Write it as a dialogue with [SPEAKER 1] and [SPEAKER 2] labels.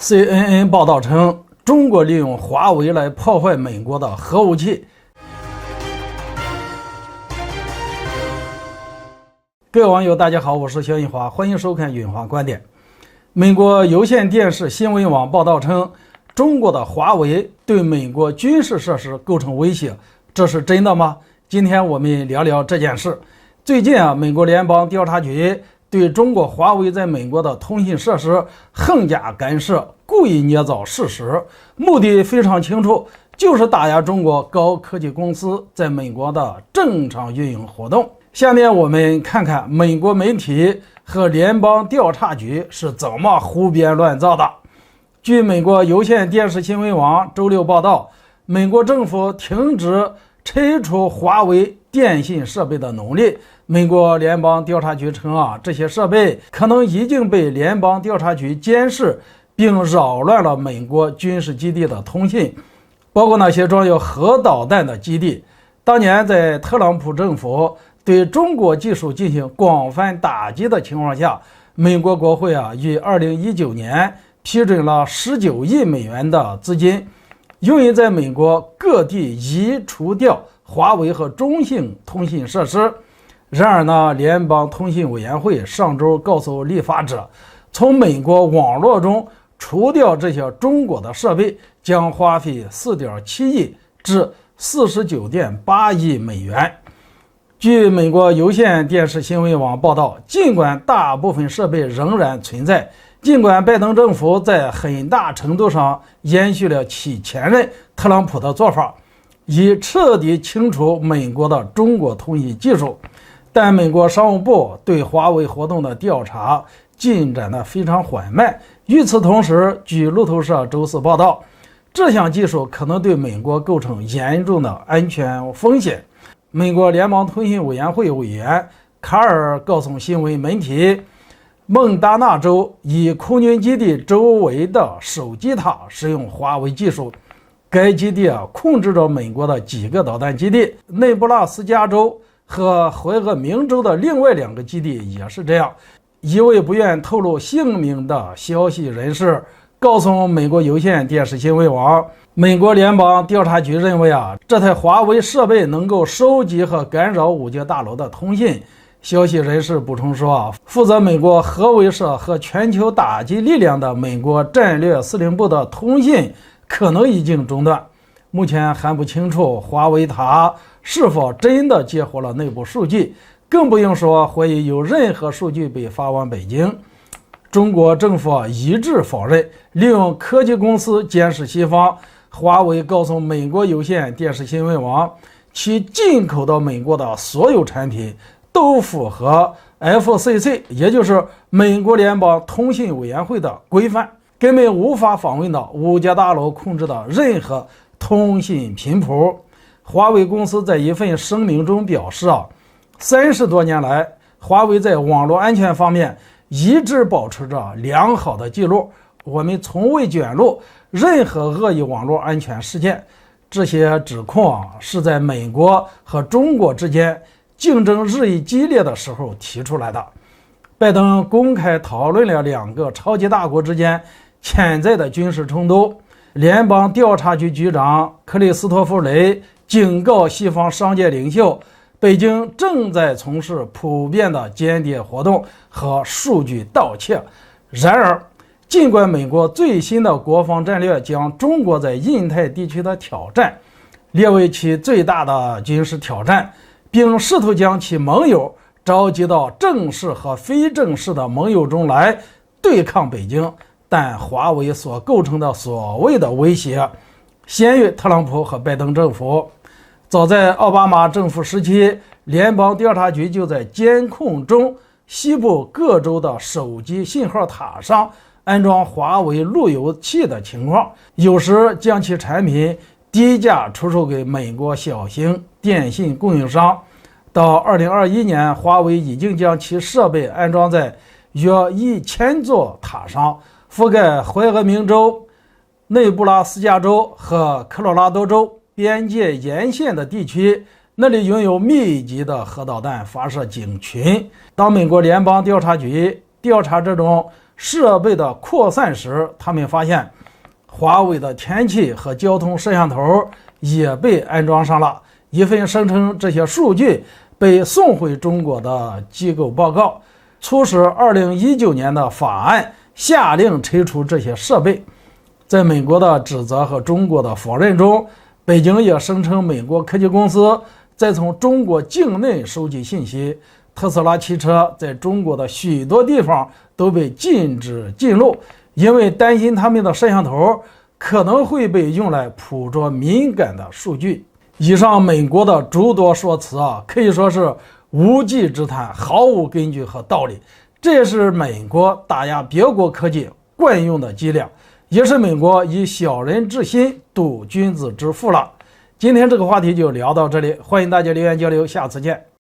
[SPEAKER 1] CNN 报道称，中国利用华为来破坏美国的核武器。各位网友大家好，我是肖印华，欢迎收看印华观点。美国有线电视新闻网报道称，中国的华为对美国军事设施构成威胁，这是真的吗？今天我们聊聊这件事。最近美国联邦调查局对中国华为在美国的通信设施横加干涉，故意捏造事实，目的非常清楚，就是打压中国高科技公司在美国的正常运营活动。下面我们看看美国媒体和联邦调查局是怎么胡编乱造的。据美国有线电视新闻网周六报道，美国政府停止拆除华为电信设备的努力。美国联邦调查局称这些设备可能已经被联邦调查局监视，并扰乱了美国军事基地的通信，包括那些装有核导弹的基地。当年在特朗普政府对中国技术进行广泛打击的情况下，美国国会于2019年批准了19亿美元的资金，用于在美国各地移除掉华为和中兴通信设施。然而呢，联邦通信委员会上周告诉立法者，从美国网络中除掉这些中国的设备将花费4.7亿至49.8亿美元。据美国有线电视新闻网报道，尽管大部分设备仍然存在，尽管拜登政府在很大程度上延续了其前任特朗普的做法，以彻底清除美国的中国通信技术，但美国商务部对华为活动的调查进展得非常缓慢。与此同时，据路透社周四报道，这项技术可能对美国构成严重的安全风险。美国联邦通信委员会委员卡尔告诉新闻媒体，蒙大拿州以空军基地周围的手机塔使用华为技术，该基地控制着美国的几个导弹基地，内布拉斯加州和怀俄明州的另外2个基地也是这样。一位不愿透露姓名的消息人士告诉美国有线电视新闻网，美国联邦调查局认为这台华为设备能够收集和干扰5角大楼的通信。消息人士补充说，负责美国核威慑和全球打击力量的美国战略司令部的通信可能已经中断。目前还不清楚华为塔是否真的接获了内部数据，更不用说怀疑有任何数据被发往北京。中国政府一致否认利用科技公司监视西方。华为告诉美国有线电视新闻网，其进口到美国的所有产品都符合 FCC， 也就是美国联邦通信委员会的规范，根本无法访问到5角大楼控制的任何通信频谱。华为公司在一份声明中表示30多年来，华为在网络安全方面一直保持着良好的记录，我们从未卷入任何恶意网络安全事件。这些指控是在美国和中国之间竞争日益激烈的时候提出来的。拜登公开讨论了2个超级大国之间潜在的军事冲突。联邦调查局局长克里斯托弗雷警告西方商界领袖，北京正在从事普遍的间谍活动和数据盗窃。然而，尽管美国最新的国防战略将中国在印太地区的挑战列为其最大的军事挑战，并试图将其盟友召集到正式和非正式的盟友中来对抗北京，但华为所构成的所谓的威胁先于特朗普和拜登政府。早在奥巴马政府时期，联邦调查局就在监控中西部各州的手机信号塔上安装华为路由器的情况，有时将其产品低价出售给美国小型电信供应商。到2021年，华为已经将其设备安装在约1000座塔上，覆盖怀俄明州、内布拉斯加州和科罗拉多州边界沿线的地区，那里拥有密集的核导弹发射井群。当美国联邦调查局调查这种设备的扩散时，他们发现华为的天气和交通摄像头也被安装上了。一份声称这些数据被送回中国的机构报告，促使2019年的法案下令拆除这些设备。在美国的指责和中国的否认中，北京也声称美国科技公司在从中国境内收集信息。特斯拉汽车在中国的许多地方都被禁止进入，因为担心他们的摄像头可能会被用来捕捉敏感的数据。以上美国的诸多说辞可以说是无稽之谈，毫无根据和道理。这也是美国打压别国科技惯用的伎俩，也是美国以小人之心度君子之腹了。今天这个话题就聊到这里，欢迎大家留言交流，下次见。